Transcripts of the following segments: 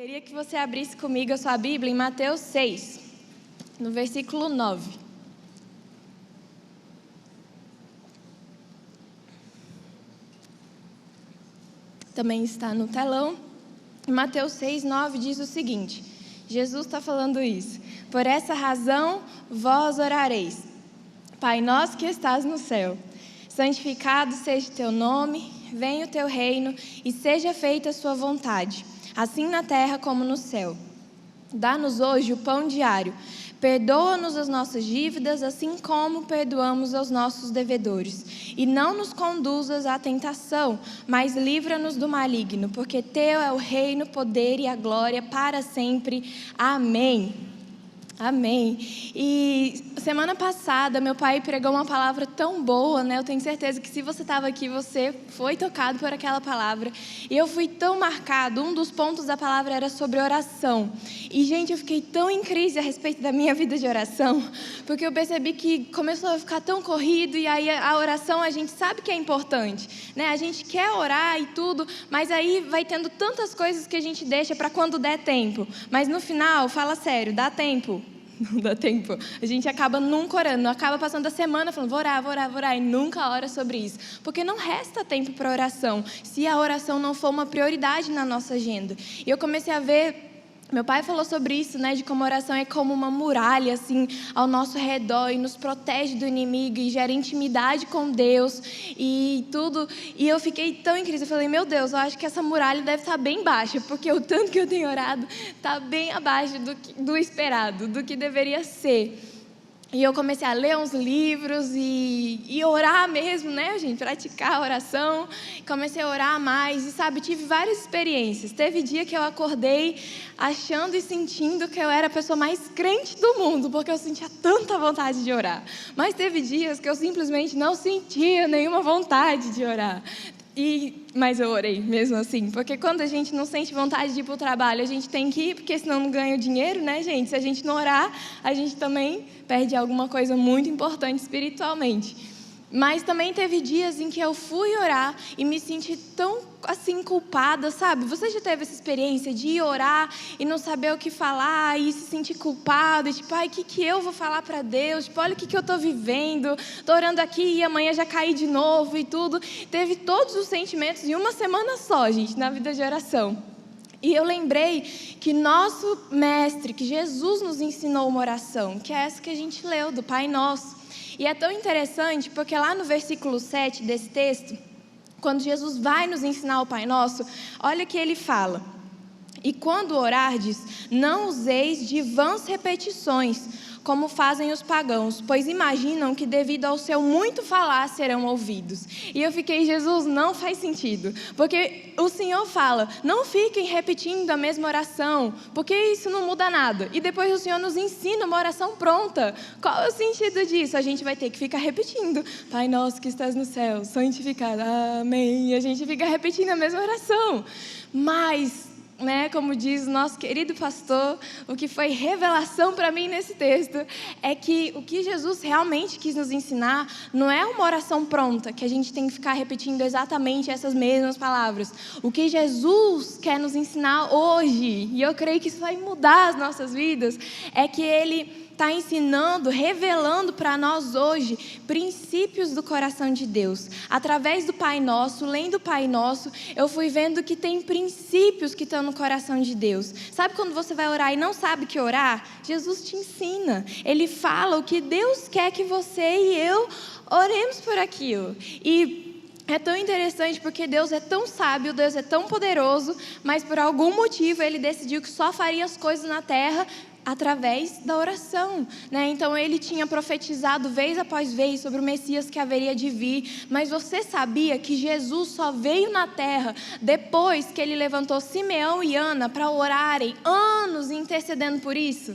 Queria que você abrisse comigo a sua Bíblia em Mateus 6, no versículo 9. Também está no telão. Mateus 6, 9 diz o seguinte: Jesus está falando isso. Por essa razão vós orareis: Pai nosso que estás no céu, santificado seja o teu nome, venha o teu reino e seja feita a sua vontade, assim na terra como no céu. Dá-nos hoje o pão diário. Perdoa-nos as nossas dívidas, assim como perdoamos aos nossos devedores. E não nos conduzas à tentação, mas livra-nos do maligno, porque teu é o reino, o poder e a glória para sempre. Amém. Amém. E semana passada meu pai pregou uma palavra tão boa, né? Eu tenho certeza que se você estava aqui, você foi tocado por aquela palavra. E eu fui tão marcado, um dos pontos da palavra era sobre oração. E, gente, eu fiquei tão em crise a respeito da minha vida de oração, porque eu percebi que começou a ficar tão corrido, e aí a oração a gente sabe que é importante, né? A gente quer orar e tudo, mas aí vai tendo tantas coisas que a gente deixa para quando der tempo. Mas no final, fala sério, dá tempo? Não dá tempo. A gente acaba nunca orando, acaba passando a semana falando, vou orar, e nunca ora sobre isso. Porque não resta tempo para oração, se a oração não for uma prioridade na nossa agenda. E eu comecei a ver, meu pai falou sobre isso, né, de como a oração é como uma muralha, assim, ao nosso redor, e nos protege do inimigo, e gera intimidade com Deus, e tudo. E eu fiquei tão em crise, eu falei, meu Deus, eu acho que essa muralha deve estar bem baixa, porque o tanto que eu tenho orado está bem abaixo do esperado, do que deveria ser. E eu comecei a ler uns livros e orar mesmo, né, gente? Praticar a oração. Comecei a orar mais e, sabe, tive várias experiências. Teve dia que eu acordei achando e sentindo que eu era a pessoa mais crente do mundo, porque eu sentia tanta vontade de orar. Mas teve dias que eu simplesmente não sentia nenhuma vontade de orar. Mas eu orei mesmo assim, porque quando a gente não sente vontade de ir para o trabalho, a gente tem que ir, porque senão não ganha o dinheiro, né, gente? Se a gente não orar, a gente também perde alguma coisa muito importante espiritualmente. Mas também teve dias em que eu fui orar e me senti tão, assim, culpada, sabe? Você já teve essa experiência de ir orar e não saber o que falar e se sentir culpado? E tipo, ai, o que eu vou falar para Deus? Tipo, olha o que eu estou vivendo. Estou orando aqui e amanhã já caí de novo e tudo. Teve todos os sentimentos em uma semana só, gente, na vida de oração. E eu lembrei que nosso mestre, que Jesus nos ensinou uma oração, que é essa que a gente leu, do Pai Nosso. E é tão interessante porque lá no versículo 7 desse texto, quando Jesus vai nos ensinar o Pai Nosso, olha o que ele fala: e quando orardes, não useis de vãs repetições, como fazem os pagãos, pois imaginam que devido ao seu muito falar serão ouvidos. E eu fiquei, Jesus, não faz sentido, porque o Senhor fala, não fiquem repetindo a mesma oração, porque isso não muda nada. E depois o Senhor nos ensina uma oração pronta. Qual é o sentido disso? A gente vai ter que ficar repetindo, Pai nosso que estás no céu, santificado, amém. E a gente fica repetindo a mesma oração. Mas, né, como diz o nosso querido pastor, o que foi revelação para mim nesse texto é que o que Jesus realmente quis nos ensinar não é uma oração pronta, que a gente tem que ficar repetindo exatamente essas mesmas palavras. O que Jesus quer nos ensinar hoje, e eu creio que isso vai mudar as nossas vidas, é que Ele está ensinando, revelando para nós hoje princípios do coração de Deus. Através do Pai Nosso, lendo o Pai Nosso, eu fui vendo que tem princípios que estão no coração de Deus. Sabe quando você vai orar e não sabe o que orar? Jesus te ensina. Ele fala o que Deus quer que você e eu oremos por aquilo. E é tão interessante porque Deus é tão sábio, Deus é tão poderoso, mas por algum motivo Ele decidiu que só faria as coisas na terra através da oração, né? Então Ele tinha profetizado vez após vez sobre o Messias que haveria de vir, mas você sabia que Jesus só veio na terra depois que Ele levantou Simeão e Ana para orarem anos intercedendo por isso?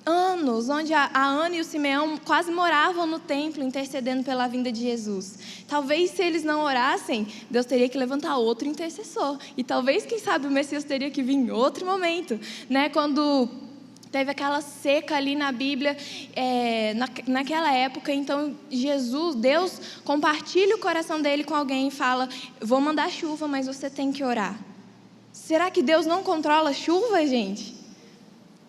Anos, onde a Ana e o Simeão quase moravam no templo intercedendo pela vinda de Jesus. Talvez se eles não orassem, Deus teria que levantar outro intercessor, e talvez, quem sabe, o Messias teria que vir em outro momento, né? Quando teve aquela seca ali na Bíblia, naquela época, então Deus compartilha o coração dele com alguém e fala, vou mandar chuva, mas você tem que orar. Será que Deus não controla a chuva, gente?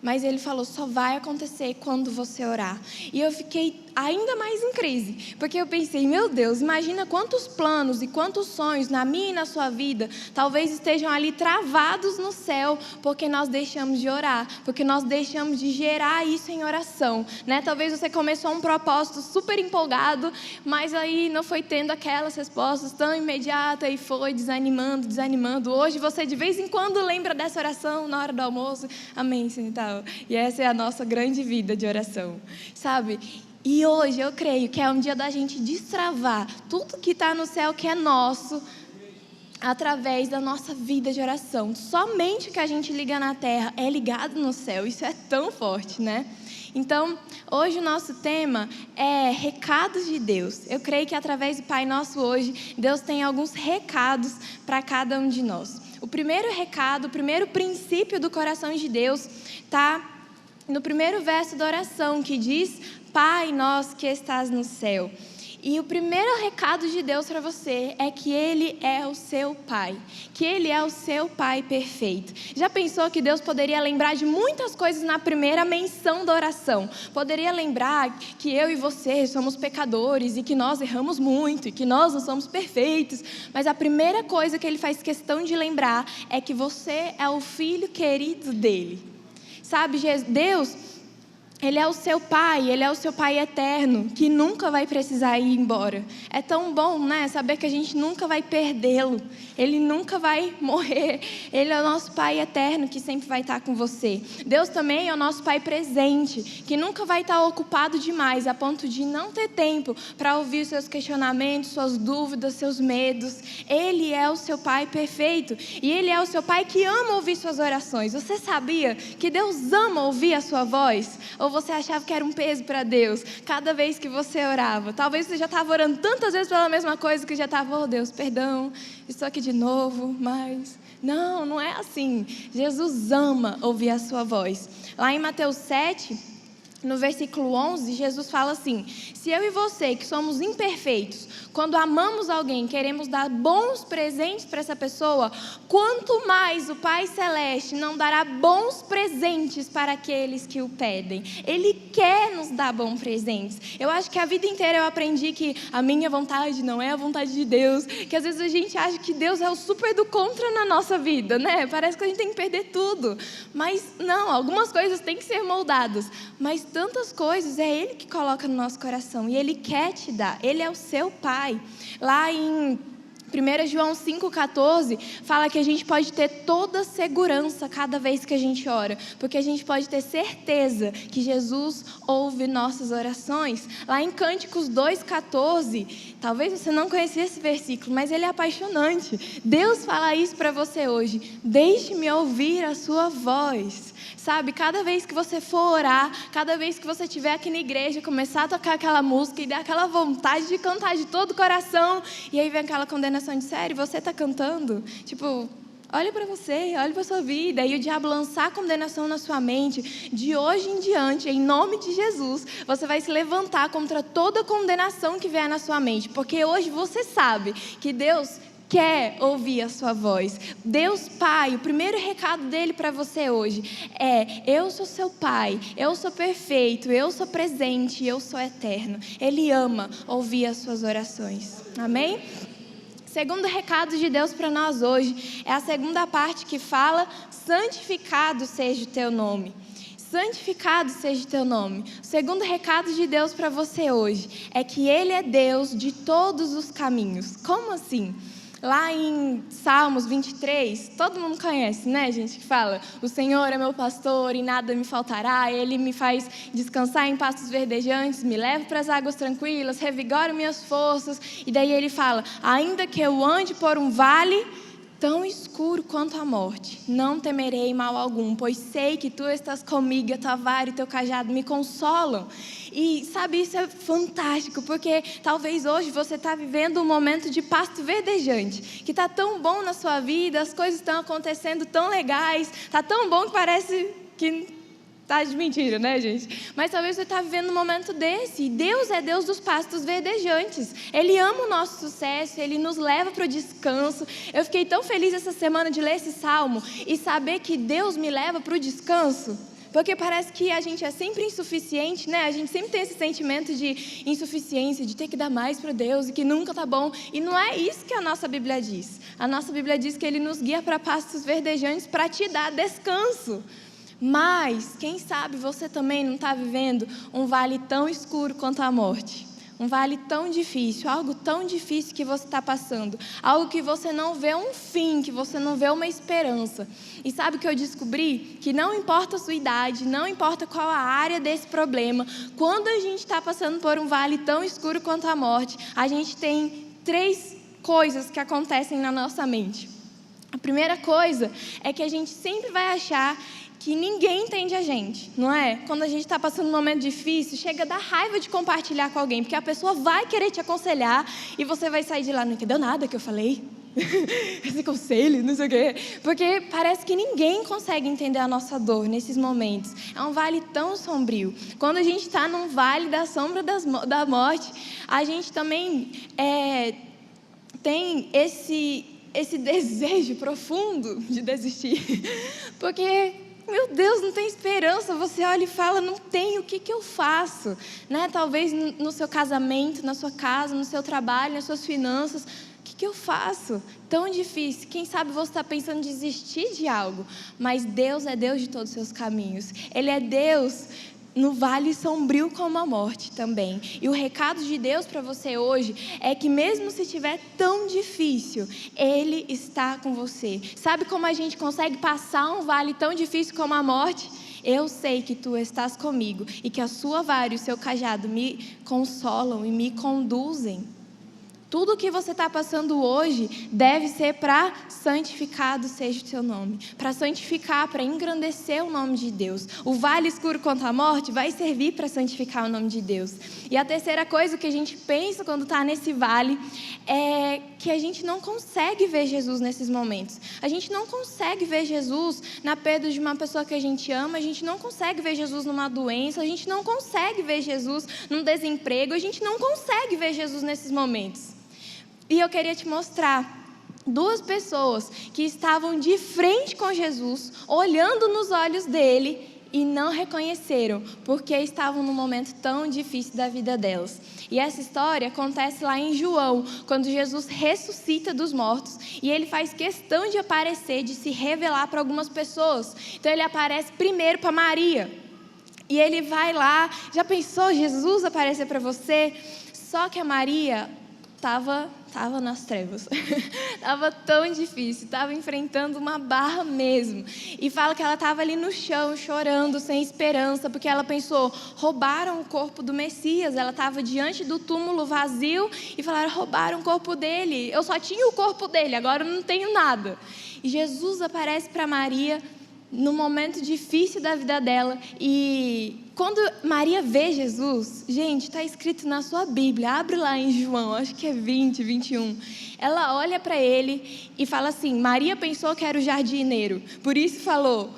Mas ele falou, só vai acontecer quando você orar. E eu fiquei ainda mais em crise, porque eu pensei, meu Deus, imagina quantos planos e quantos sonhos na minha e na sua vida talvez estejam ali travados no céu, porque nós deixamos de orar, porque nós deixamos de gerar isso em oração, né? Talvez você começou um propósito super empolgado, mas aí não foi tendo aquelas respostas tão imediatas e foi desanimando. Hoje você de vez em quando lembra dessa oração na hora do almoço, amém, Senhor, e tal. E essa é a nossa grande vida de oração, sabe? E hoje eu creio que é um dia da gente destravar tudo que está no céu, que é nosso, através da nossa vida de oração. Somente o que a gente liga na terra é ligado no céu. Isso é tão forte, né? Então, hoje o nosso tema é recados de Deus. Eu creio que através do Pai Nosso hoje, Deus tem alguns recados para cada um de nós. O primeiro recado, o primeiro princípio do coração de Deus está no primeiro verso da oração, que diz: Pai nosso que estás no céu. E o primeiro recado de Deus para você é que Ele é o seu Pai, que Ele é o seu Pai perfeito. Já pensou que Deus poderia lembrar de muitas coisas na primeira menção da oração? Poderia lembrar que eu e você somos pecadores e que nós erramos muito e que nós não somos perfeitos. Mas a primeira coisa que Ele faz questão de lembrar é que você é o filho querido dEle. Sabe, Deus, Ele é o seu Pai, Ele é o seu Pai eterno, que nunca vai precisar ir embora. É tão bom, né, saber que a gente nunca vai perdê-lo. Ele nunca vai morrer. Ele é o nosso Pai eterno, que sempre vai estar com você. Deus também é o nosso Pai presente, que nunca vai estar ocupado demais, a ponto de não ter tempo para ouvir seus questionamentos, suas dúvidas, seus medos. Ele é o seu Pai perfeito. E Ele é o seu Pai que ama ouvir suas orações. Você sabia que Deus ama ouvir a sua voz? Ou você achava que era um peso para Deus cada vez que você orava? Talvez você já estava orando tantas vezes pela mesma coisa que já estava, oh Deus, perdão, estou aqui de novo, mas... Não é assim. Jesus ama ouvir a sua voz. Lá em Mateus 7, no versículo 11, Jesus fala assim: se eu e você, que somos imperfeitos, quando amamos alguém, queremos dar bons presentes para essa pessoa, quanto mais o Pai Celeste não dará bons presentes para aqueles que o pedem. Ele quer nos dar bons presentes. Eu acho que a vida inteira eu aprendi que a minha vontade não é a vontade de Deus, que às vezes a gente acha que Deus é o super do contra na nossa vida, né? Parece que a gente tem que perder tudo. Mas não, algumas coisas têm que ser moldadas, mas tantas coisas é Ele que coloca no nosso coração e Ele quer te dar. Ele é o seu Pai. Lá em 1 João 5,14 fala que a gente pode ter toda segurança cada vez que a gente ora, porque a gente pode ter certeza que Jesus ouve nossas orações. Lá em Cânticos 2,14, talvez você não conheça esse versículo, mas ele é apaixonante. Deus fala isso para você hoje: deixe-me ouvir a sua voz. Sabe, cada vez que você for orar, cada vez que você estiver aqui na igreja, começar a tocar aquela música e dar aquela vontade de cantar de todo o coração, e aí vem aquela condenação de sério, você está cantando? Tipo, olha para você, olha para a sua vida, e o diabo lançar condenação na sua mente, de hoje em diante, em nome de Jesus, você vai se levantar contra toda condenação que vier na sua mente, porque hoje você sabe que Deus quer ouvir a sua voz. Deus Pai, o primeiro recado dele para você hoje é: eu sou seu Pai, eu sou perfeito, eu sou presente, eu sou eterno. Ele ama ouvir as suas orações. Amém? Segundo recado de Deus para nós hoje é a segunda parte que fala: santificado seja o teu nome. Santificado seja o teu nome. O segundo recado de Deus para você hoje é que Ele é Deus de todos os caminhos. Como assim? Lá em Salmos 23, todo mundo conhece, né, gente, que fala: o Senhor é meu pastor e nada me faltará, Ele me faz descansar em pastos verdejantes, me leva para as águas tranquilas, revigora minhas forças. E daí ele fala: ainda que eu ande por um vale tão escuro quanto a morte, não temerei mal algum, pois sei que tu estás comigo, e a tua vara e teu cajado me consolam. E sabe, isso é fantástico, porque talvez hoje você está vivendo um momento de pasto verdejante, que está tão bom na sua vida, as coisas estão acontecendo tão legais, está tão bom que parece que Tá de mentira, né, gente? Mas talvez você está vivendo um momento desse. E Deus é Deus dos pastos verdejantes. Ele ama o nosso sucesso, Ele nos leva para o descanso. Eu fiquei tão feliz essa semana de ler esse salmo e saber que Deus me leva para o descanso. Porque parece que a gente é sempre insuficiente, né? A gente sempre tem esse sentimento de insuficiência, de ter que dar mais para Deus e que nunca tá bom. E não é isso que a nossa Bíblia diz. A nossa Bíblia diz que Ele nos guia para pastos verdejantes para te dar descanso. Mas, quem sabe você também não está vivendo um vale tão escuro quanto a morte. Um vale tão difícil, algo tão difícil que você está passando. Algo que você não vê um fim, que você não vê uma esperança. E sabe o que eu descobri? Que não importa a sua idade, não importa qual a área desse problema, quando a gente está passando por um vale tão escuro quanto a morte, a gente tem 3 coisas que acontecem na nossa mente. A primeira coisa é que a gente sempre vai achar que ninguém entende a gente, não é? Quando a gente está passando um momento difícil, chega a dar raiva de compartilhar com alguém, porque a pessoa vai querer te aconselhar e você vai sair de lá, não entendeu nada que eu falei? Esse conselho, não sei o quê. Porque parece que ninguém consegue entender a nossa dor nesses momentos. É um vale tão sombrio. Quando a gente está num vale da sombra da morte, a gente também tem esse desejo profundo de desistir. Porque, meu Deus, não tem esperança. Você olha e fala, não tem, o que eu faço? Né? Talvez no seu casamento, na sua casa, no seu trabalho, nas suas finanças. O que eu faço? Tão difícil. Quem sabe você está pensando em desistir de algo. Mas Deus é Deus de todos os seus caminhos. Ele é Deus no vale sombrio como a morte também. E o recado de Deus para você hoje é que mesmo se estiver tão difícil, Ele está com você. Sabe como a gente consegue passar um vale tão difícil como a morte? Eu sei que Tu estás comigo e que a Sua vara e o Seu cajado me consolam e me conduzem. Tudo o que você está passando hoje deve ser para santificado seja o Seu nome. Para santificar, para engrandecer o nome de Deus. O vale escuro contra a morte vai servir para santificar o nome de Deus. E a terceira coisa que a gente pensa quando está nesse vale é que a gente não consegue ver Jesus nesses momentos. A gente não consegue ver Jesus na perda de uma pessoa que a gente ama. A gente não consegue ver Jesus numa doença. A gente não consegue ver Jesus num desemprego. A gente não consegue ver Jesus nesses momentos. E eu queria te mostrar 2 pessoas que estavam de frente com Jesus, olhando nos olhos dele e não reconheceram, porque estavam num momento tão difícil da vida delas. E essa história acontece lá em João, quando Jesus ressuscita dos mortos, e ele faz questão de aparecer, de se revelar para algumas pessoas. Então ele aparece primeiro para Maria, e ele vai lá, já pensou Jesus aparecer para você? Só que a Maria estava nas trevas, estava tão difícil, estava enfrentando uma barra mesmo, e fala que ela estava ali no chão, chorando, sem esperança, porque ela pensou, roubaram o corpo do Messias, ela estava diante do túmulo vazio, e falaram, roubaram o corpo dele, eu só tinha o corpo dele, agora eu não tenho nada, e Jesus aparece para Maria, num momento difícil da vida dela, e quando Maria vê Jesus, gente, está escrito na sua Bíblia, abre lá em João, acho que é 20, 21, ela olha para ele e fala assim, Maria pensou que era o jardineiro, por isso falou,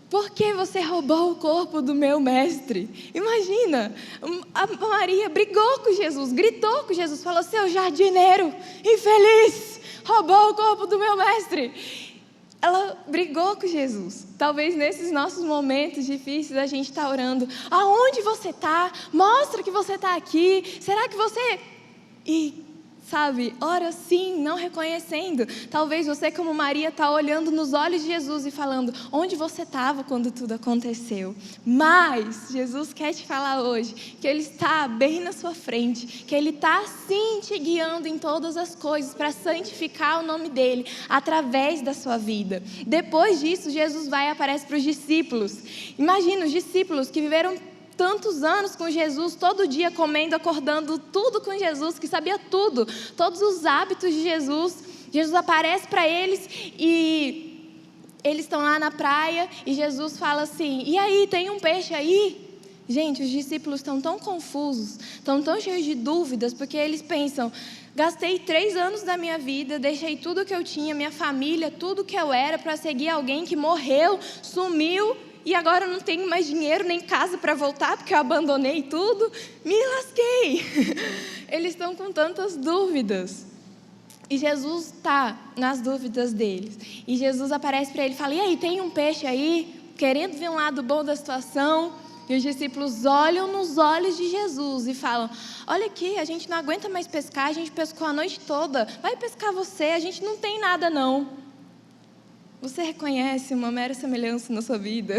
por que você roubou o corpo do meu mestre? Imagina, a Maria brigou com Jesus, gritou com Jesus, falou, seu jardineiro, infeliz, roubou o corpo do meu mestre. Ela brigou com Jesus. Talvez nesses nossos momentos difíceis a gente está orando. Aonde você está? Mostra que você está aqui. Será que você... E, sabe, ora assim, não reconhecendo. Talvez você, como Maria, está olhando nos olhos de Jesus e falando, onde você estava quando tudo aconteceu? Mas Jesus quer te falar hoje que Ele está bem na sua frente, que Ele está sim te guiando em todas as coisas para santificar o nome dEle através da sua vida. Depois disso, Jesus vai e aparece para os discípulos. Imagina os discípulos que viveram tantos anos com Jesus, todo dia comendo, acordando, tudo com Jesus, que sabia tudo, todos os hábitos de Jesus. Jesus aparece para eles e eles estão lá na praia e Jesus fala assim, e aí, tem um peixe aí? Gente, os discípulos estão tão confusos, estão tão cheios de dúvidas, porque eles pensam, gastei 3 anos da minha vida, deixei tudo que eu tinha, minha família, tudo que eu era, para seguir alguém que morreu, sumiu, e agora eu não tenho mais dinheiro nem casa para voltar, porque eu abandonei tudo. Me lasquei. Eles estão com tantas dúvidas. E Jesus está nas dúvidas deles. E Jesus aparece para ele e fala: e aí, tem um peixe aí? Querendo ver um lado bom da situação. E os discípulos olham nos olhos de Jesus e falam: olha aqui, a gente não aguenta mais pescar, a gente pescou a noite toda. Vai pescar você, a gente não tem nada não. Você reconhece uma mera semelhança na sua vida?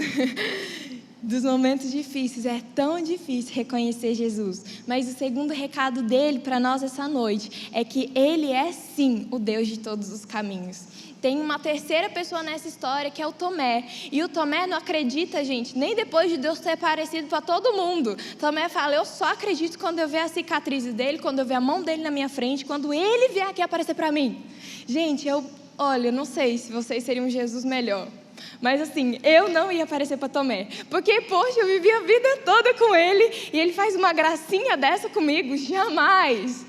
Dos momentos difíceis, é tão difícil reconhecer Jesus. Mas o segundo recado dele para nós essa noite é que ele é sim o Deus de todos os caminhos. Tem uma terceira pessoa nessa história que é o Tomé. E o Tomé não acredita, gente, nem depois de Deus ter aparecido para todo mundo. Tomé fala: eu só acredito quando eu ver a cicatriz dele, quando eu ver a mão dele na minha frente, quando ele vier aqui aparecer para mim. Gente, olha, não sei se vocês seriam um Jesus melhor. Mas assim, eu não ia aparecer para Tomé. Porque, poxa, eu vivi a vida toda com ele e ele faz uma gracinha dessa comigo? Jamais.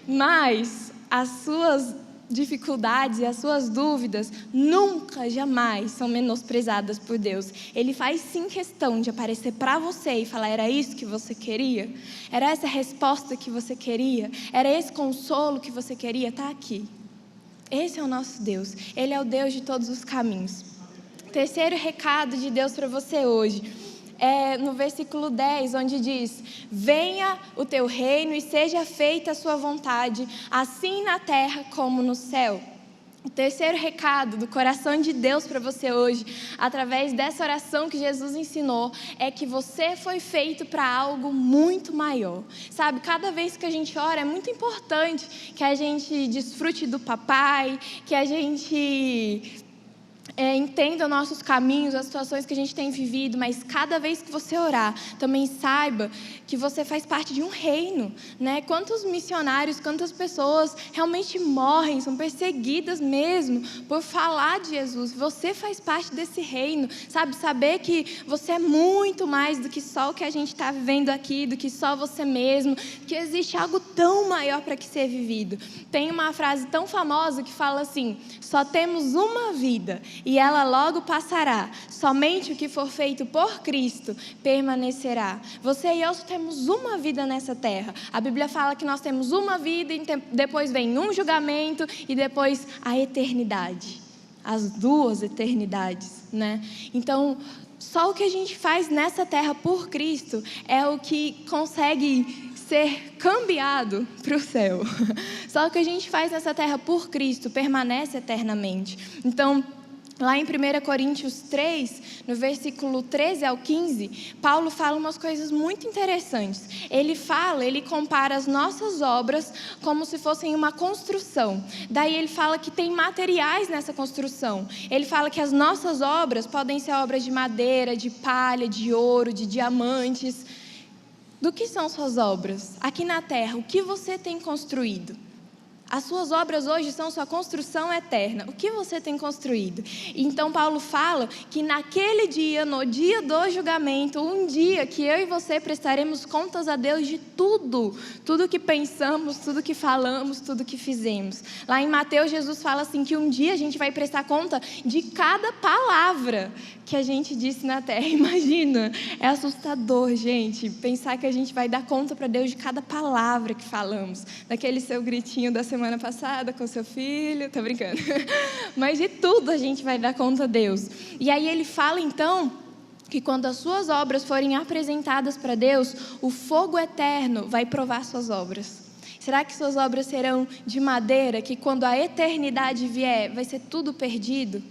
Mas as suas dificuldades e as suas dúvidas nunca, jamais são menosprezadas por Deus. Ele faz sim questão de aparecer para você e falar: era isso que você queria? Era essa resposta que você queria? Era esse consolo que você queria? Está aqui. Esse é o nosso Deus. Ele é o Deus de todos os caminhos. Terceiro recado de Deus para você hoje é no versículo 10, onde diz: venha o teu reino e seja feita a sua vontade, assim na terra como no céu. O terceiro recado do coração de Deus para você hoje, através dessa oração que Jesus ensinou, é que você foi feito para algo muito maior. Sabe, cada vez que a gente ora, é muito importante que a gente desfrute do papai, que a gente entenda nossos caminhos, as situações que a gente tem vivido, mas cada vez que você orar, também saiba que você faz parte de um reino, né? Quantos missionários, quantas pessoas realmente morrem, são perseguidas mesmo por falar de Jesus. Você faz parte desse reino, sabe? Saber que você é muito mais do que só o que a gente está vivendo aqui, do que só você mesmo, que existe algo tão maior para que ser vivido. Tem uma frase tão famosa que fala assim: só temos uma vida e ela logo passará. Somente o que for feito por Cristo permanecerá. Você e eu só temos uma vida nessa terra. A Bíblia fala que nós temos uma vida e depois vem um julgamento e depois a eternidade. As duas eternidades, né? Então, só o que a gente faz nessa terra por Cristo é o que consegue ser cambiado para o céu. Só o que a gente faz nessa terra por Cristo permanece eternamente. Então, lá em 1 Coríntios 3, no versículo 13 ao 15, Paulo fala umas coisas muito interessantes. Ele compara as nossas obras como se fossem uma construção. Daí ele fala que tem materiais nessa construção. Ele fala que as nossas obras podem ser obras de madeira, de palha, de ouro, de diamantes. Do que são suas obras? Aqui na terra, o que você tem construído? As suas obras hoje são sua construção eterna. O que você tem construído? Então Paulo fala que naquele dia, no dia do julgamento, um dia que eu e você prestaremos contas a Deus de tudo. Tudo que pensamos, tudo que falamos, tudo que fizemos. Lá em Mateus, Jesus fala assim que um dia a gente vai prestar conta de cada palavra que a gente disse na terra. Imagina, é assustador, gente, pensar que a gente vai dar conta para Deus de cada palavra que falamos. Daquele seu gritinho da semana passada com seu filho, tô brincando. Mas de tudo a gente vai dar conta a Deus. E aí ele fala então que quando as suas obras forem apresentadas para Deus, o fogo eterno vai provar suas obras. Será que suas obras serão de madeira, que quando a eternidade vier, vai ser tudo perdido?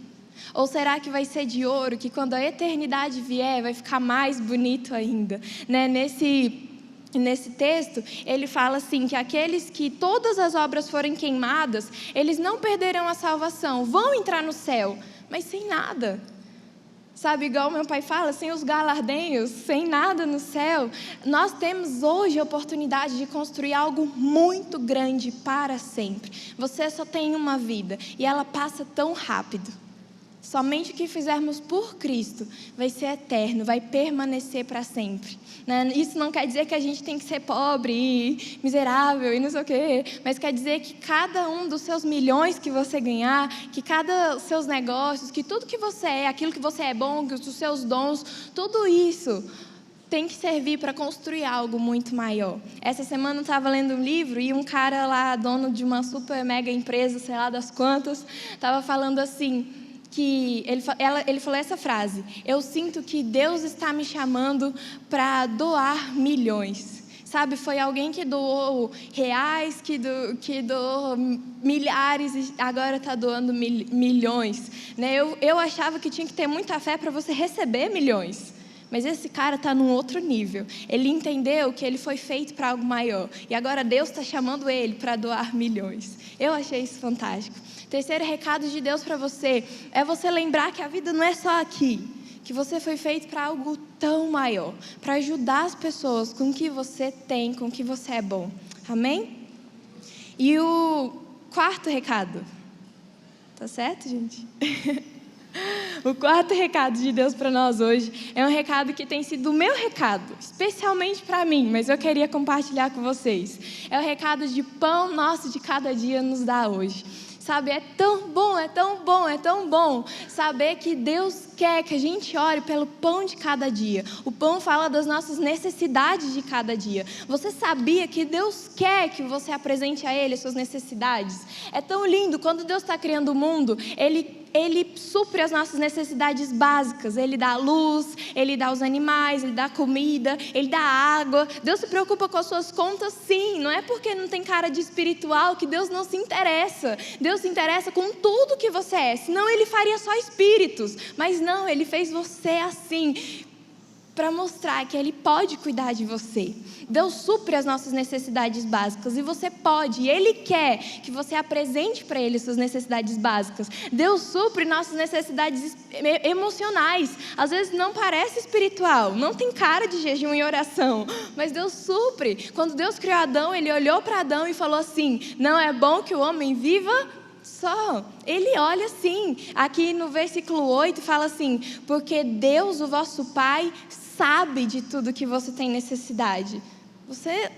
Ou será que vai ser de ouro, que quando a eternidade vier, vai ficar mais bonito ainda? Né? Nesse texto, ele fala assim, que aqueles que todas as obras forem queimadas, eles não perderão a salvação, vão entrar no céu, mas sem nada. Sabe, igual meu pai fala, sem os galardenhos, sem nada no céu. Nós temos hoje a oportunidade de construir algo muito grande para sempre. Você só tem uma vida e ela passa tão rápido. Somente o que fizermos por Cristo vai ser eterno, vai permanecer para sempre. Né? Isso não quer dizer que a gente tem que ser pobre e miserável e não sei o quê, mas quer dizer que cada um dos seus milhões que você ganhar, que cada seus negócios, que tudo que você é, aquilo que você é bom, que os seus dons, tudo isso tem que servir para construir algo muito maior. Essa semana eu estava lendo um livro e um cara lá, dono de uma super mega empresa, sei lá das quantas, estava falando assim, que ele falou essa frase: eu sinto que Deus está me chamando para doar milhões. Sabe, foi alguém que doou reais, que doou milhares e agora está doando milhões. Né? Eu achava que tinha que ter muita fé para você receber milhões. Mas esse cara está num outro nível. Ele entendeu que ele foi feito para algo maior. E agora Deus está chamando ele para doar milhões. Eu achei isso fantástico. Terceiro recado de Deus para você é você lembrar que a vida não é só aqui. Que você foi feito para algo tão maior. Para ajudar as pessoas com o que você tem, com o que você é bom. Amém? E o quarto recado. Tá certo, gente? O quarto recado de Deus para nós hoje é um recado que tem sido o meu recado, especialmente para mim, mas eu queria compartilhar com vocês. É o recado de pão nosso de cada dia nos dá hoje. Sabe, é tão bom, é tão bom, é tão bom saber que Deus quer que a gente ore pelo pão de cada dia. O pão fala das nossas necessidades de cada dia. Você sabia que Deus quer que você apresente a Ele as suas necessidades? É tão lindo, quando Deus está criando o mundo, Ele supre as nossas necessidades básicas. Ele dá luz, Ele dá os animais, Ele dá comida, Ele dá água. Deus se preocupa com as suas contas, sim. Não é porque não tem cara de espiritual que Deus não se interessa. Deus se interessa com tudo que você é. Senão Ele faria só espíritos. Mas não, Ele fez você assim, para mostrar que Ele pode cuidar de você. Deus supre as nossas necessidades básicas e você pode, e Ele quer que você apresente para Ele suas necessidades básicas. Deus supre nossas necessidades emocionais. Às vezes não parece espiritual, não tem cara de jejum e oração, mas Deus supre. Quando Deus criou Adão, Ele olhou para Adão e falou assim: não é bom que o homem viva só. Ele olha assim, aqui no versículo 8 fala assim: porque Deus, o vosso Pai, sabe de tudo que você tem necessidade. Você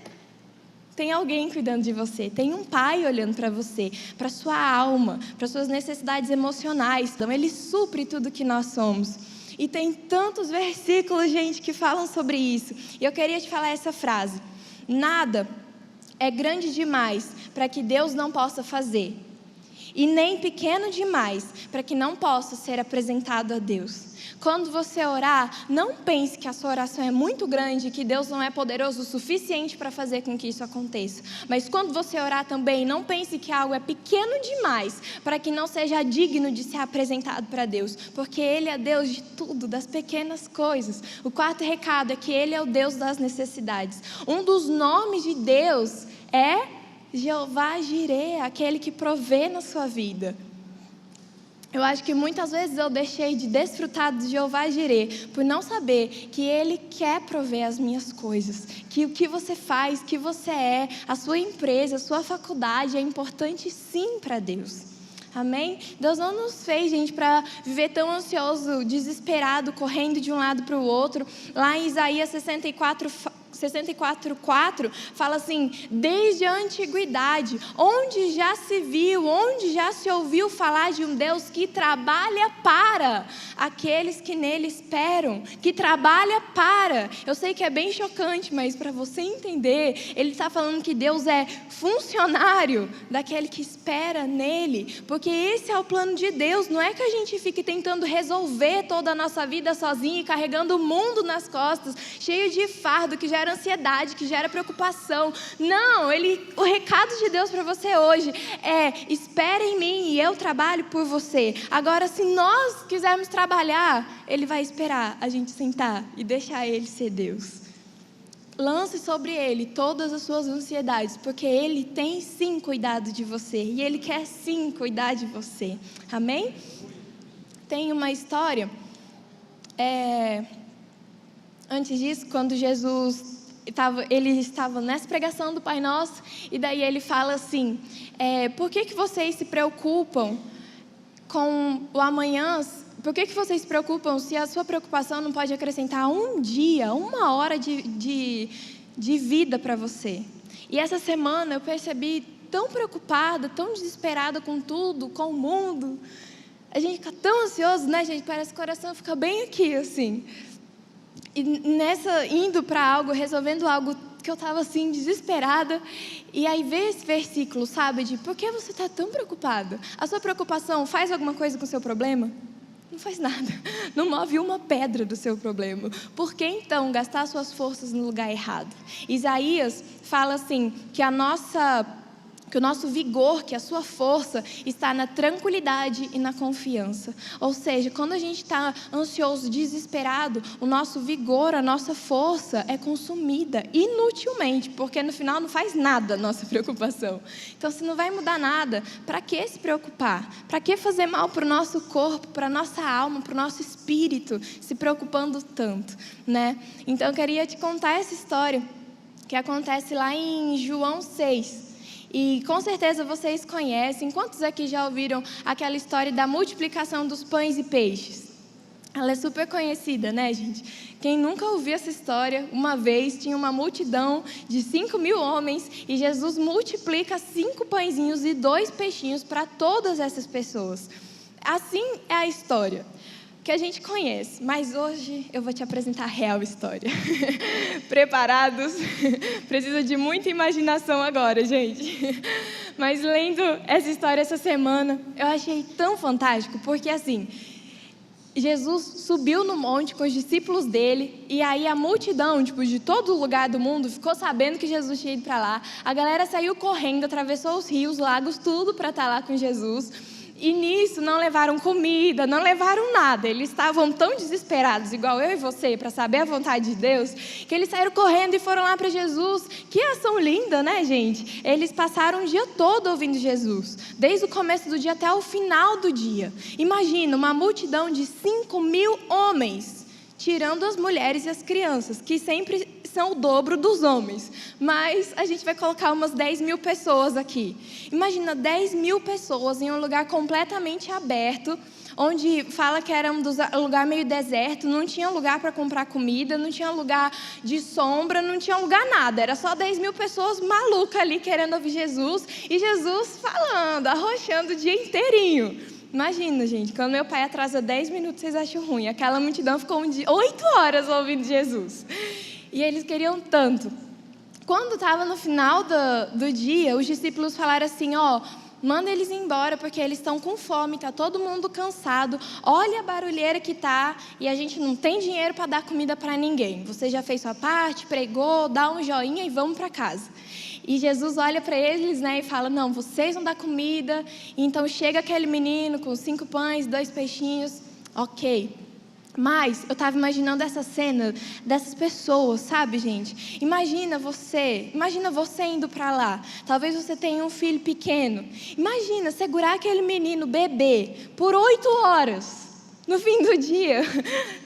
tem alguém cuidando de você, tem um pai olhando para você, para sua alma, para suas necessidades emocionais. Então Ele supre tudo que nós somos. E tem tantos versículos, gente, que falam sobre isso. E eu queria te falar essa frase: nada é grande demais para que Deus não possa fazer, e nem pequeno demais para que não possa ser apresentado a Deus. Quando você orar, não pense que a sua oração é muito grande e que Deus não é poderoso o suficiente para fazer com que isso aconteça. Mas quando você orar também, não pense que algo é pequeno demais para que não seja digno de ser apresentado para Deus. Porque Ele é Deus de tudo, das pequenas coisas. O quarto recado é que Ele é o Deus das necessidades. Um dos nomes de Deus é Jeová Jireh, aquele que provê na sua vida. Eu acho que muitas vezes eu deixei de desfrutar de Jeová Jireh por não saber que Ele quer prover as minhas coisas, que o que você faz, que você é, a sua empresa, a sua faculdade é importante sim para Deus. Amém? Deus não nos fez, gente, para viver tão ansioso, desesperado, correndo de um lado para o outro. Lá em Isaías 64:4 fala assim: desde a antiguidade, onde já se viu, onde já se ouviu falar de um Deus que trabalha para aqueles que nele esperam, que trabalha para. Eu sei que é bem chocante, mas para você entender, ele está falando que Deus é funcionário daquele que espera nele, porque esse é o plano de Deus. Não é que a gente fique tentando resolver toda a nossa vida sozinho e carregando o mundo nas costas, cheio de fardo que gera ansiedade, que gera preocupação. Não, o recado de Deus para você hoje é: espere em mim e eu trabalho por você. Agora, se nós quisermos trabalhar, Ele vai esperar a gente sentar e deixar Ele ser Deus. Lance sobre Ele todas as suas ansiedades, porque Ele tem sim cuidado de você e Ele quer sim cuidar de você. Amém? Tem uma história, antes disso, quando Jesus ele estava nessa pregação do Pai Nosso, e daí ele fala assim: por que vocês se preocupam com o amanhã, por que vocês se preocupam se a sua preocupação não pode acrescentar um dia, uma hora de vida para você? E essa semana eu percebi tão preocupada, tão desesperada com tudo, com o mundo. A gente fica tão ansioso, né, gente? Parece que o coração fica bem aqui, assim. E indo para algo, resolvendo algo que eu estava assim, desesperada. E aí veio esse versículo, sabe? De por que você está tão preocupada? A sua preocupação faz alguma coisa com o seu problema? Não faz nada. Não move uma pedra do seu problema. Por que então gastar suas forças no lugar errado? Isaías fala assim, que o nosso vigor, que a sua força está na tranquilidade e na confiança. Ou seja, quando a gente está ansioso, desesperado, o nosso vigor, a nossa força é consumida inutilmente, porque no final não faz nada a nossa preocupação. Então, se não vai mudar nada, para que se preocupar? Para que fazer mal para o nosso corpo, para a nossa alma, para o nosso espírito, se preocupando tanto, né? Então, eu queria te contar essa história que acontece lá em João 6. E com certeza vocês conhecem. Quantos aqui já ouviram aquela história da multiplicação dos pães e peixes? Ela é super conhecida, né, gente? Quem nunca ouviu essa história, uma vez tinha uma multidão de 5.000 homens e Jesus multiplica 5 pãezinhos e 2 peixinhos para todas essas pessoas. Assim é a história que a gente conhece, mas hoje eu vou te apresentar a real história. Preparados? Precisa de muita imaginação agora, gente. Mas lendo essa história essa semana, eu achei tão fantástico, porque assim, Jesus subiu no monte com os discípulos dele, e aí a multidão, de todo lugar do mundo, ficou sabendo que Jesus tinha ido para lá. A galera saiu correndo, atravessou os rios, lagos, tudo para estar lá com Jesus. E nisso não levaram comida, não levaram nada. Eles estavam tão desesperados, igual eu e você, para saber a vontade de Deus, que eles saíram correndo e foram lá para Jesus. Que ação linda, né, gente? Eles passaram o dia todo ouvindo Jesus, desde o começo do dia até o final do dia. Imagina, uma multidão de 5.000 homens, tirando as mulheres e as crianças, que sempre são o dobro dos homens. Mas a gente vai colocar umas 10.000 pessoas aqui. Imagina 10.000 pessoas em um lugar completamente aberto, onde fala que era um lugar meio deserto, não tinha lugar para comprar comida, não tinha lugar de sombra, não tinha lugar nada. Era só 10.000 pessoas malucas ali querendo ouvir Jesus, e Jesus falando, arrochando o dia inteirinho. Imagina, gente, quando meu pai atrasa 10 minutos, vocês acham ruim. Aquela multidão ficou 8 horas ouvindo Jesus. E eles queriam tanto. Quando estava no final do dia, os discípulos falaram assim, manda eles embora, porque eles estão com fome, está todo mundo cansado, olha a barulheira que está, e a gente não tem dinheiro para dar comida para ninguém. Você já fez sua parte, pregou, dá um joinha e vamos para casa. E Jesus olha para eles, né, e fala, não, vocês vão dar comida. Então chega aquele menino com 5 pães, 2 peixinhos, ok. Mas eu estava imaginando essa cena dessas pessoas, sabe, gente? Imagina você indo para lá. Talvez você tenha um filho pequeno. Imagina segurar aquele menino bebê por 8 horas. No fim do dia,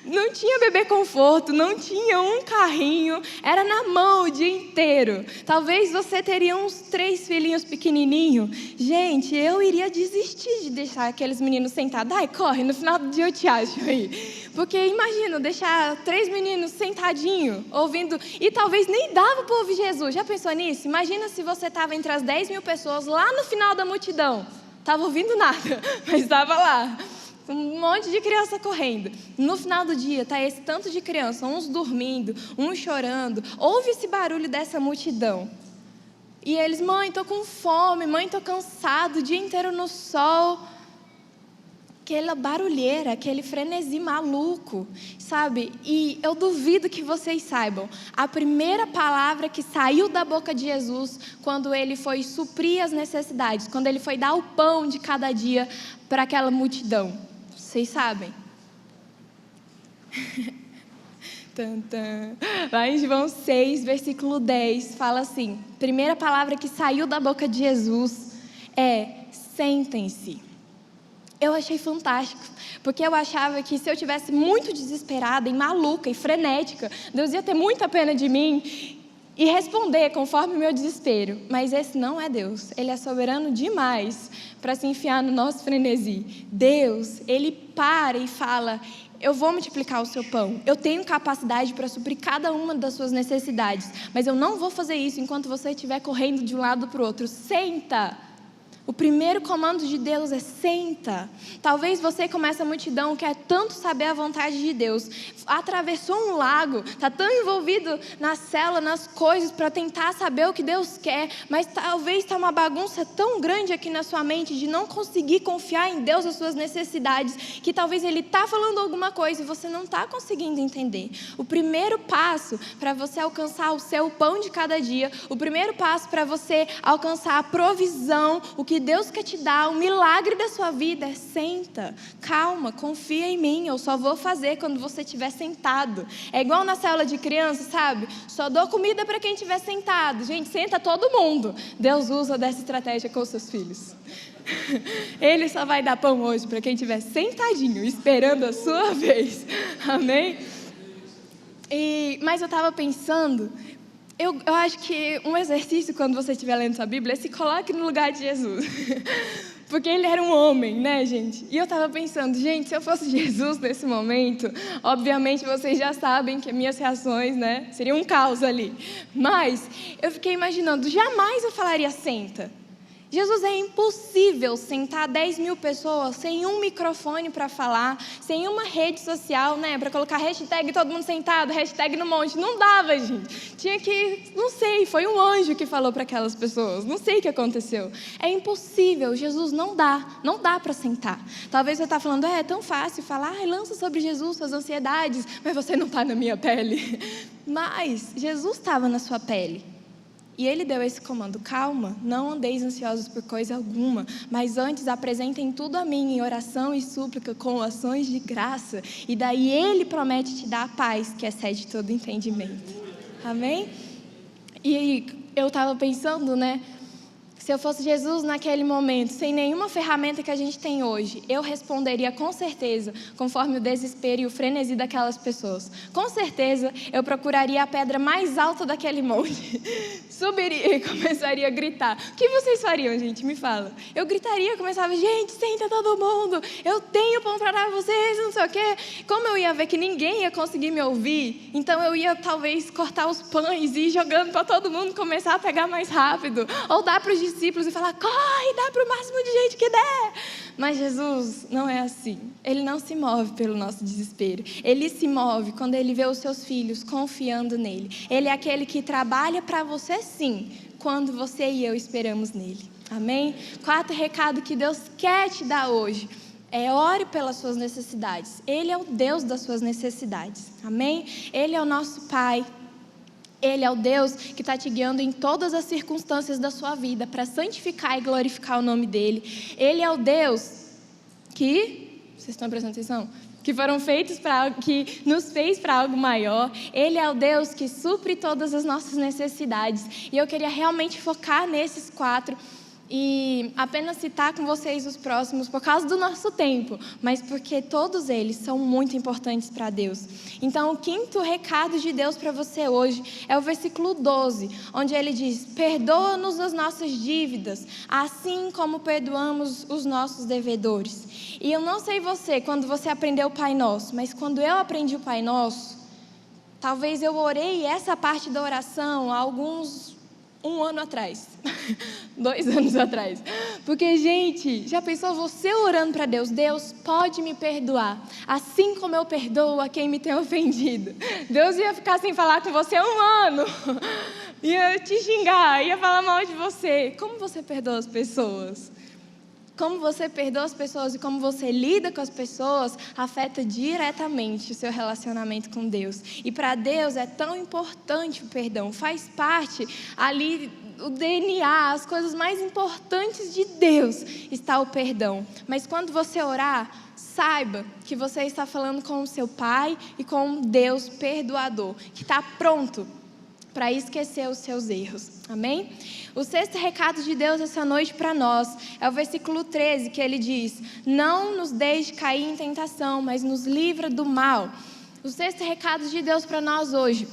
não tinha bebê conforto, não tinha um carrinho, era na mão o dia inteiro. Talvez você teria uns 3 filhinhos pequenininhos. Gente, eu iria desistir de deixar aqueles meninos sentados. Ai, corre, no final do dia eu te acho aí. Porque imagina, deixar 3 meninos sentadinhos, ouvindo, e talvez nem dava para ouvir Jesus. Já pensou nisso? Imagina se você estava entre as 10.000 pessoas lá no final da multidão. Estava ouvindo nada, mas estava lá. Um monte de criança correndo. No final do dia, está esse tanto de criança, uns dormindo, uns chorando. Ouve esse barulho dessa multidão. E eles, mãe, estou com fome, mãe, estou cansado, o dia inteiro no sol. Aquela barulheira, aquele frenesi maluco, sabe? E eu duvido que vocês saibam, a primeira palavra que saiu da boca de Jesus, quando ele foi suprir as necessidades, quando ele foi dar o pão de cada dia para aquela multidão. Vocês sabem? Lá em João 6, versículo 10, fala assim, primeira palavra que saiu da boca de Jesus é, sentem-se. Eu achei fantástico, porque eu achava que se eu tivesse muito desesperada e maluca e frenética, Deus ia ter muita pena de mim e responder conforme o meu desespero. Mas esse não é Deus. Ele é soberano demais para se enfiar no nosso frenesi. Deus, Ele para e fala: eu vou multiplicar o seu pão. Eu tenho capacidade para suprir cada uma das suas necessidades. Mas eu não vou fazer isso enquanto você estiver correndo de um lado para o outro. Senta! O primeiro comando de Deus é senta. Talvez você, como essa multidão, quer tanto saber a vontade de Deus, atravessou um lago, está tão envolvido na célula, nas coisas, para tentar saber o que Deus quer, mas talvez está uma bagunça tão grande aqui na sua mente de não conseguir confiar em Deus, as suas necessidades, que talvez Ele está falando alguma coisa e você não está conseguindo entender. O primeiro passo para você alcançar o seu pão de cada dia, o primeiro passo para você alcançar a provisão, o que Deus quer te dar, o milagre da sua vida é senta, calma, confia em mim, eu só vou fazer quando você estiver sentado. É igual na célula de criança, sabe? Só dou comida para quem estiver sentado. Gente, senta todo mundo. Deus usa dessa estratégia com os seus filhos. Ele só vai dar pão hoje para quem estiver sentadinho, esperando a sua vez. Amém? Mas eu estava pensando... Eu acho que um exercício, quando você estiver lendo sua Bíblia, é se coloque no lugar de Jesus. Porque ele era um homem, né, gente? E eu estava pensando, gente, se eu fosse Jesus nesse momento, obviamente vocês já sabem que as minhas reações, né, seriam um caos ali. Mas eu fiquei imaginando, jamais eu falaria senta. Jesus, é impossível sentar 10 mil pessoas sem um microfone para falar, sem uma rede social, né, para colocar hashtag todo mundo sentado, hashtag no monte. Não dava, gente. Tinha que, não sei, foi um anjo que falou para aquelas pessoas. Não sei o que aconteceu. É impossível, Jesus não dá para sentar. Talvez você está falando, é tão fácil falar, lança sobre Jesus suas ansiedades, mas você não está na minha pele. Mas Jesus estava na sua pele. E Ele deu esse comando: calma, não andeis ansiosos por coisa alguma, mas antes apresentem tudo a mim em oração e súplica com ações de graça, e daí Ele promete te dar a paz que excede todo entendimento. Amém? E eu estava pensando, né? Se eu fosse Jesus naquele momento, sem nenhuma ferramenta que a gente tem hoje, eu responderia com certeza, conforme o desespero e o frenesi daquelas pessoas. Com certeza, eu procuraria a pedra mais alta daquele monte, subiria e começaria a gritar. O que vocês fariam, gente? Me fala. Eu gritaria, começava, gente, senta todo mundo, eu tenho pão para dar a vocês, não sei o quê. Como eu ia ver que ninguém ia conseguir me ouvir, então eu ia talvez cortar os pães e ir jogando para todo mundo começar a pegar mais rápido, ou dar para os discípulos e falar, corre, dá para o máximo de gente que der. Mas Jesus não é assim. Ele não se move pelo nosso desespero. Ele se move quando Ele vê os seus filhos confiando nele. Ele é aquele que trabalha para você sim, quando você e eu esperamos nele. Amém? 4 recados que Deus quer te dar hoje. Ore pelas suas necessidades. Ele é o Deus das suas necessidades. Amém? Ele é o nosso Pai. Ele é o Deus que está te guiando em todas as circunstâncias da sua vida para santificar e glorificar o nome dEle. Ele é o Deus que, vocês estão prestando atenção? Que foram feitos para algo, que nos fez para algo maior. Ele é o Deus que supre todas as nossas necessidades. E eu queria realmente focar nesses 4 e apenas citar com vocês os próximos por causa do nosso tempo, mas porque todos eles são muito importantes para Deus. Então, o 5º recado de Deus para você hoje é o versículo 12, onde Ele diz, perdoa-nos as nossas dívidas, assim como perdoamos os nossos devedores. E eu não sei você, quando você aprendeu o Pai Nosso, mas quando eu aprendi o Pai Nosso, talvez eu orei essa parte da oração há um ano atrás, 2 anos atrás, porque, gente, já pensou você orando para Deus, Deus pode me perdoar, assim como eu perdoo a quem me tem ofendido. Deus ia ficar sem falar com você 1 ano, ia te xingar, ia falar mal de você. Como você perdoa as pessoas? Como você perdoa as pessoas e como você lida com as pessoas afeta diretamente o seu relacionamento com Deus. E para Deus é tão importante o perdão, faz parte ali o DNA, as coisas mais importantes de Deus está o perdão. Mas quando você orar, saiba que você está falando com o seu Pai e com um Deus perdoador, que está pronto para esquecer os seus erros. Amém? O 6º recado de Deus essa noite para nós é o versículo 13, que Ele diz, não nos deixe cair em tentação, mas nos livra do mal. O 6º recado de Deus para nós hoje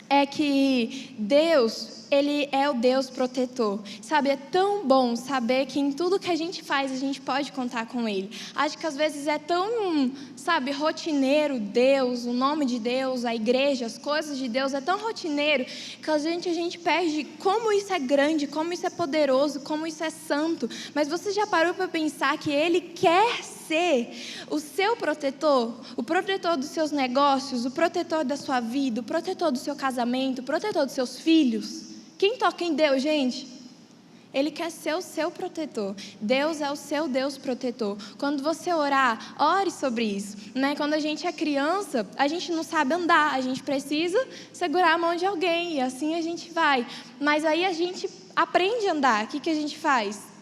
é que Deus, Ele é o Deus protetor. Sabe, é tão bom saber que em tudo que a gente faz, a gente pode contar com Ele. Acho que às vezes é tão, sabe, rotineiro Deus, o nome de Deus, a igreja, as coisas de Deus, é tão rotineiro que a gente perde como isso é grande, como isso é poderoso, como isso é santo. Mas você já parou para pensar que Ele quer ser o seu protetor, o protetor dos seus negócios, o protetor da sua vida, o protetor do seu casamento, o protetor dos seus filhos? Quem toca em Deus, gente? Ele quer ser o seu protetor. Deus é o seu Deus protetor. Quando você orar, ore sobre isso, né? Quando a gente é criança, a gente não sabe andar, a gente precisa segurar a mão de alguém e assim a gente vai. Mas aí a gente aprende a andar. O que a gente faz?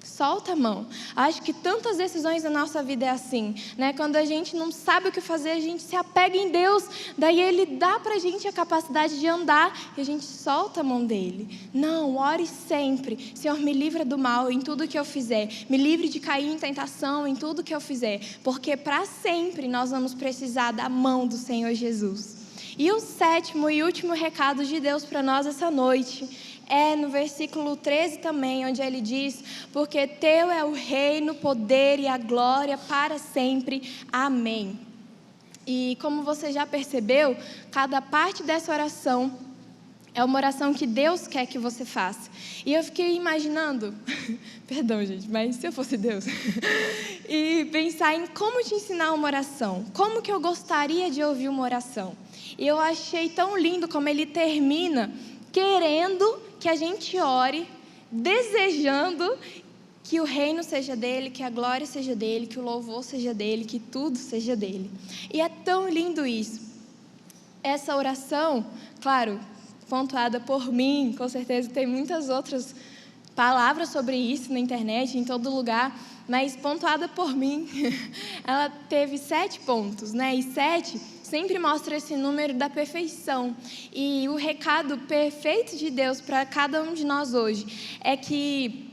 Solta a mão. Acho que tantas decisões da nossa vida é assim, né? Quando a gente não sabe o que fazer, a gente se apega em Deus, daí Ele dá pra gente a capacidade de andar e a gente solta a mão dEle. Não, ore sempre. Senhor, me livra do mal em tudo que eu fizer, me livre de cair em tentação em tudo que eu fizer, porque para sempre nós vamos precisar da mão do Senhor Jesus. E o 7º e último recado de Deus para nós essa noite é no versículo 13 também, onde ele diz: porque teu é o reino, o poder e a glória para sempre. Amém. E como você já percebeu, cada parte dessa oração é uma oração que Deus quer que você faça. E eu fiquei imaginando, perdão gente, mas se eu fosse Deus, e pensar em como te ensinar uma oração, como que eu gostaria de ouvir uma oração. E eu achei tão lindo como ele termina querendo que a gente ore, desejando que o reino seja dele, que a glória seja dele, que o louvor seja dele, que tudo seja dele. E é tão lindo isso. Essa oração, claro, pontuada por mim, com certeza tem muitas outras palavras sobre isso na internet, em todo lugar, mas pontuada por mim, ela teve 7 pontos, né? E 7 sempre mostra esse número da perfeição. E o recado perfeito de Deus para cada um de nós hoje é que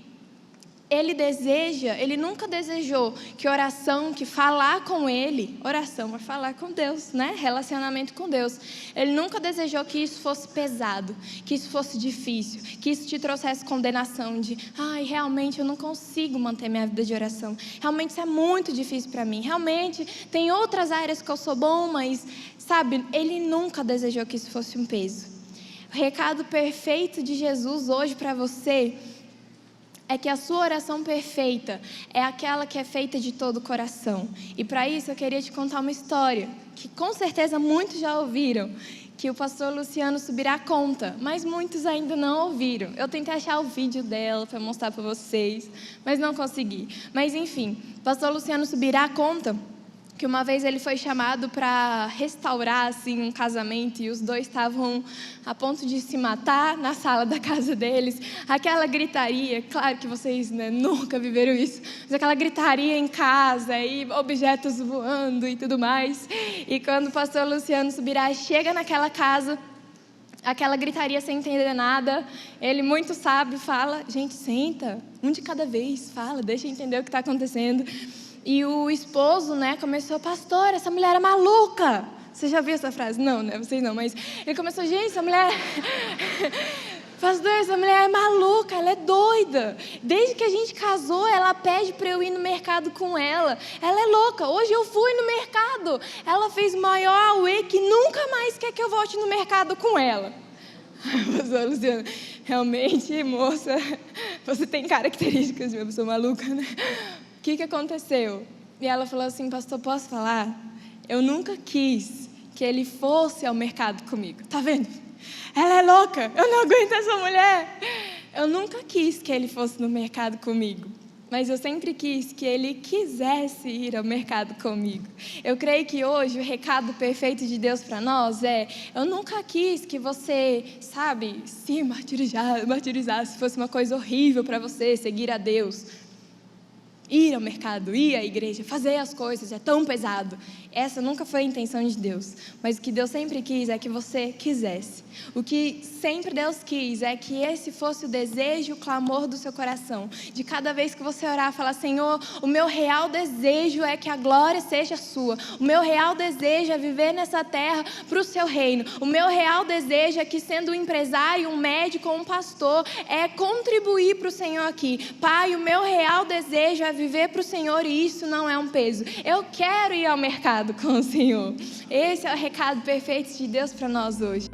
Ele nunca desejou que oração, que falar com Ele, oração é falar com Deus, né? Relacionamento com Deus. Ele nunca desejou que isso fosse pesado, que isso fosse difícil, que isso te trouxesse condenação de, realmente eu não consigo manter minha vida de oração. Realmente isso é muito difícil para mim. Realmente tem outras áreas que eu sou bom, mas, sabe, Ele nunca desejou que isso fosse um peso. O recado perfeito de Jesus hoje para você é que a sua oração perfeita é aquela que é feita de todo o coração. E para isso eu queria te contar uma história, que com certeza muitos já ouviram, que o pastor Luciano Subirá conta, mas muitos ainda não ouviram. Eu tentei achar o vídeo dela para mostrar para vocês, mas não consegui. Mas enfim, o pastor Luciano Subirá conta que uma vez ele foi chamado para restaurar assim, um casamento e os dois estavam a ponto de se matar na sala da casa deles. Aquela gritaria, claro que vocês nunca viveram isso, mas aquela gritaria em casa e objetos voando e tudo mais. E quando o pastor Luciano Subirá chega naquela casa, aquela gritaria sem entender nada, ele muito sábio fala: gente, senta, um de cada vez, fala, deixa eu entender o que está acontecendo. E o esposo, começou: pastor, essa mulher é maluca. Você já viu essa frase? Não, vocês não, mas ele começou: gente, essa mulher... pastor, essa mulher é maluca, ela é doida. Desde que a gente casou, ela pede para eu ir no mercado com ela. Ela é louca. Hoje eu fui no mercado. Ela fez maior auê que nunca mais quer que eu volte no mercado com ela. Pastor Luciano, realmente, moça, você tem características de uma pessoa maluca, né? O que aconteceu? E ela falou assim: pastor, posso falar? Eu nunca quis que ele fosse ao mercado comigo. Tá vendo? Ela é louca, eu não aguento essa mulher. Eu nunca quis que ele fosse no mercado comigo, mas eu sempre quis que ele quisesse ir ao mercado comigo. Eu creio que hoje o recado perfeito de Deus para nós é: eu nunca quis que você, se martirizasse, fosse uma coisa horrível para você seguir a Deus. Ir ao mercado, ir à igreja, fazer as coisas, é tão pesado. Essa nunca foi a intenção de Deus, mas o que Deus sempre quis é que você quisesse. O que sempre Deus quis é que esse fosse o desejo e o clamor do seu coração. De cada vez que você orar, falar: Senhor, o meu real desejo é que a glória seja sua. O meu real desejo é viver nessa terra para o seu reino. O meu real desejo é que, sendo um empresário, um médico ou um pastor, é contribuir para o Senhor aqui. Pai, o meu real desejo é viver para o Senhor e isso não é um peso. Eu quero ir ao mercado com o Senhor. Esse é o recado perfeito de Deus para nós hoje.